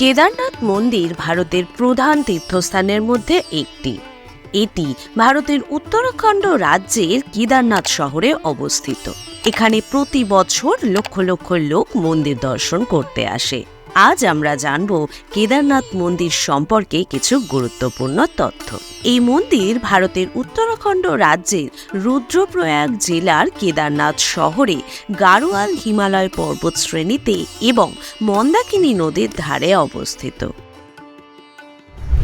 কেদারনাথ মন্দির ভারতের প্রধান তীর্থস্থানের মধ্যে একটি। এটি ভারতের উত্তরাখণ্ড রাজ্যের কেদারনাথ শহরে অবস্থিত। এখানে প্রতি বছর লক্ষ লক্ষ লোক মন্দির দর্শন করতে আসে। আজ আমরা জানব কেদারনাথ মন্দির সম্পর্কে কিছু গুরুত্বপূর্ণ তথ্য। এই মন্দির ভারতের উত্তরাখণ্ড রাজ্যের রুদ্রপ্রয়াগ জেলার কেদারনাথ শহরে গাড়োয়াল হিমালয় পর্বত শ্রেণীতে এবং মন্দাকিনী নদীর ধারে অবস্থিত।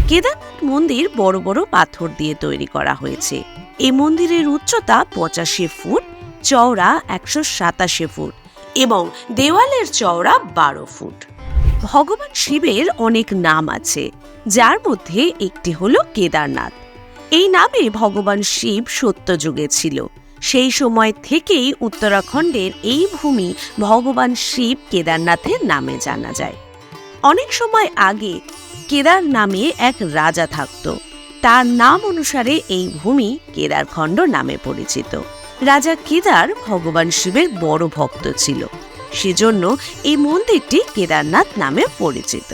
কেদারনাথ মন্দির বড় বড় পাথর দিয়ে তৈরি করা হয়েছে। এই মন্দিরের উচ্চতা 85 ফুট, চওড়া 187 ফুট এবং দেওয়ালের চওড়া 12 ফুট। ভগবান শিবের অনেক নাম আছে, যার মধ্যে একটি হল কেদারনাথ। এই নামে ভগবান শিব সত্যযুগে ছিল। সেই সময় থেকেই উত্তরাখণ্ডের এই ভূমি ভগবান শিব কেদারনাথের নামে জানা যায়। অনেক সময় আগে কেদার নামে এক রাজা থাকত। তার নাম অনুসারে এই ভূমি কেদারখণ্ড নামে পরিচিত। রাজা কেদার ভগবান শিবের বড় ভক্ত ছিল, সেজন্য এই মন্দিরটি কেদারনাথ নামে পরিচিত।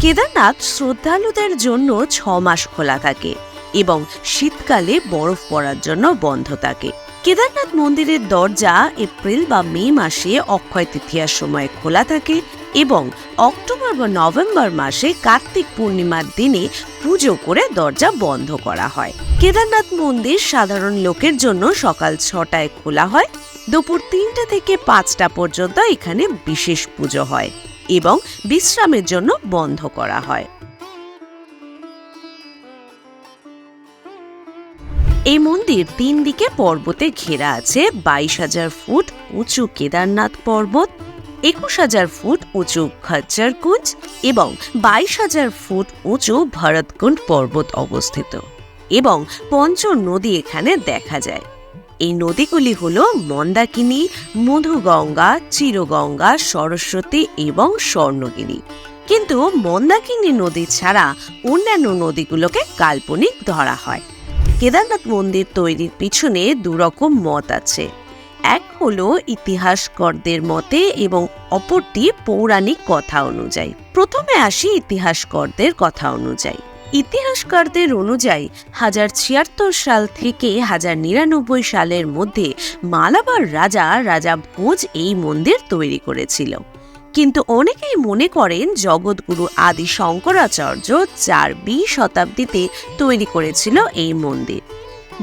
কেদারনাথ শ্রদ্ধালুদের জন্য 6 মাস খোলা থাকে এবং শীতকালে বরফ পড়ার জন্য বন্ধ থাকে। কেদারনাথ মন্দিরের দরজা এপ্রিল বা মে মাসে অক্ষয় তৃতীয়ার সময় খোলা থাকে এবং অক্টোবর বা নভেম্বর মাসে কার্তিক পূর্ণিমার দিনে পুজো করে দরজা বন্ধ করা হয়। কেদারনাথ মন্দির সাধারণ লোকের জন্য সকাল 6টায় খোলা হয়। দুপুর 3টে থেকে 5টা পর্যন্ত এখানে বিশেষ পুজো হয় এবং বিশ্রামের জন্য বন্ধ করা হয়। এই মন্দির 3 দিকে পর্বতে ঘেরা আছে। 22,000 ফুট উঁচু কেদারনাথ পর্বত, 21,000 ফুট উঁচু খচ্চরকুঞ্জ এবং 22,000 ফুট উঁচু ভরতকুণ্ড পর্বত অবস্থিত এবং পঞ্চ নদী এখানে দেখা যায়। এই নদীগুলি হল মন্দাকিনী, মধুগঙ্গা, চিরগঙ্গা, সরস্বতী এবং স্বর্ণগিরি। কিন্তু মন্দাকিনী নদী ছাড়া অন্যান্য নদীগুলোকে কাল্পনিক ধরা হয়। কেদারনাথ মন্দির তৈরির পিছনে 2 রকম মত আছে। এক হলো ইতিহাসকরদের মতে এবং অপরটি পৌরাণিক কথা অনুযায়ী। প্রথমে আসি ইতিহাসকরদের কথা অনুযায়ী। ইতিহাসকারদের অনুযায়ী 1076 সাল থেকে 1099 সালের মধ্যে মালাবার রাজা ভোজ এই মন্দির তৈরি করেছিল। কিন্তু অনেকেই মনে করেন জগৎগুরু আদি শঙ্করাচার্য 4 শতাব্দীতে তৈরি করেছিল এই মন্দির।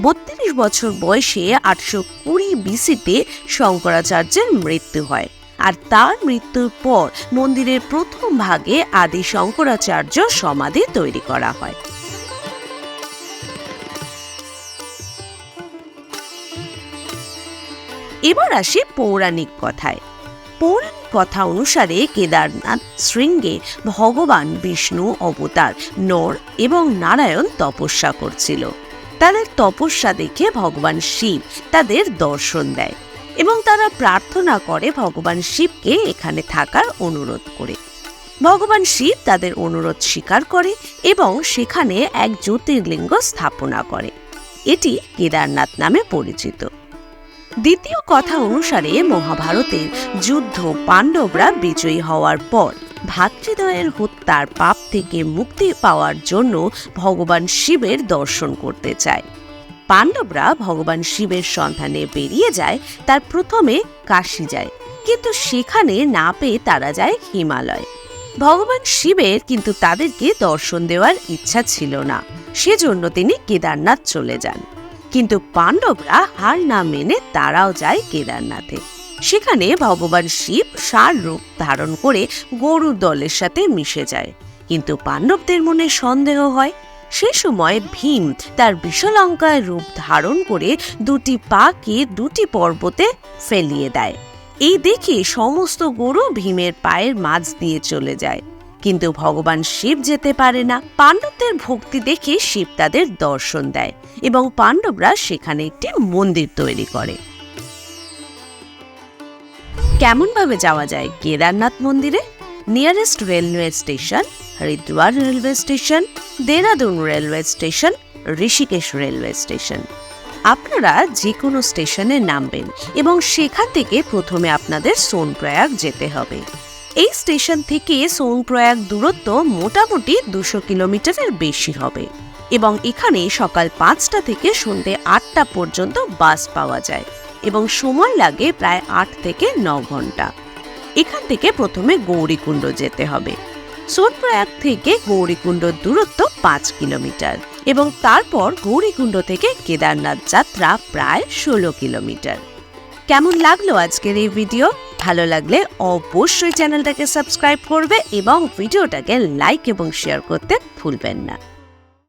32 বছর বয়সে 820 বিসিতে শঙ্করাচার্যের মৃত্যু হয়, আর তার মৃত্যুর পর মন্দিরের প্রথম ভাগে আদি শঙ্করাচার্য সমাধি তৈরি করা হয়। এবার আসি পৌরাণিক কথায়। পৌরাণিক কথা অনুসারে কেদারনাথ শৃঙ্গে ভগবান বিষ্ণু অবতার নর এবং নারায়ণ তপস্যা করছিল। তাদের তপস্যা দেখে ভগবান শিব তাদের দর্শন দেয় এবং তারা প্রার্থনা করে ভগবান শিবকে এখানে থাকার অনুরোধ করে। ভগবান শিব তাদের অনুরোধ স্বীকার করে এবং সেখানে এক জ্যোতির্লিঙ্গ স্থাপনা করে। এটি কেদারনাথ নামে পরিচিত। দ্বিতীয় কথা অনুসারে মহাভারতের যুদ্ধ পাণ্ডবরা বিজয়ী হওয়ার পর ভ্রাতৃদ্বয়ের হত্যার পাপ থেকে মুক্তি পাওয়ার জন্য ভগবান শিবের দর্শন করতে চায়। পাণ্ডবরা ভগবান শিবের সন্ধানে বেরিয়ে যায়। তার প্রথমে কাশী যায়, কিন্তু সেখানে না পেয়ে তারা যায় হিমালয়। ভগবান শিবের কিন্তু তাদেরকে দর্শন দেওয়ার ইচ্ছা ছিল না, সেজন্য তিনি কেদারনাথ চলে যান। কিন্তু পাণ্ডবরা হার না মেনে তারাও যায় কেদারনাথে। সেখানে ভগবান শিব ষাঁড় রূপ ধারণ করে গরুর দলের সাথে মিশে যায়, কিন্তু পাণ্ডবদের মনে সন্দেহ হয়। সে সময় ভীম তার বিশালঙ্কায় রূপ ধারণ করে 2টি পাকে 2টি পর্বতে ফেলিয়ে দেয়। এই দেখে সমস্ত গরু ভীমের পায়ের মাঝ দিয়ে চলে যায়, কিন্তু ভগবান শিব যেতে পারে না। পাণ্ডবদের ভক্তি দেখে শিব তাদের দর্শন দেয় এবং পাণ্ডবরা সেখানে একটি মন্দির তৈরি করে। কেমন ভাবে যাওয়া যায় কেদারনাথ মন্দিরে? Nearest railway station Haridwar railway station, Dehradun railway station, Rishikesh railway station. আপনারা যে কোনো স্টেশনে নামবেন এবং সেখান থেকে প্রথমে আপনাদের সোনপ্রয়াগ যেতে হবে। এই স্টেশন থেকে সোনপ্রয়াগ দূরত্ব মোটামুটি 200 কিলোমিটারের বেশি হবে এবং এখানে সকাল 5টা থেকে সন্ধ্যে 8টা পর্যন্ত বাস পাওয়া যায় এবং সময় লাগে প্রায় 8 থেকে 9 ঘন্টা। এখান থেকে প্রথমে গৌরীকুণ্ড যেতে হবে। সোনপ্রয়াগ থেকে গৌরীকুণ্ডর দূরত্ব 5 কিলোমিটার এবং তারপর গৌরীকুণ্ড থেকে কেদারনাথ যাত্রা প্রায় 16 কিলোমিটার। কেমন লাগলো আজকের এই ভিডিও? ভালো লাগলে অবশ্যই চ্যানেলটাকে সাবস্ক্রাইব করবে এবং ভিডিওটাকে লাইক এবং শেয়ার করতে ভুলবেন না।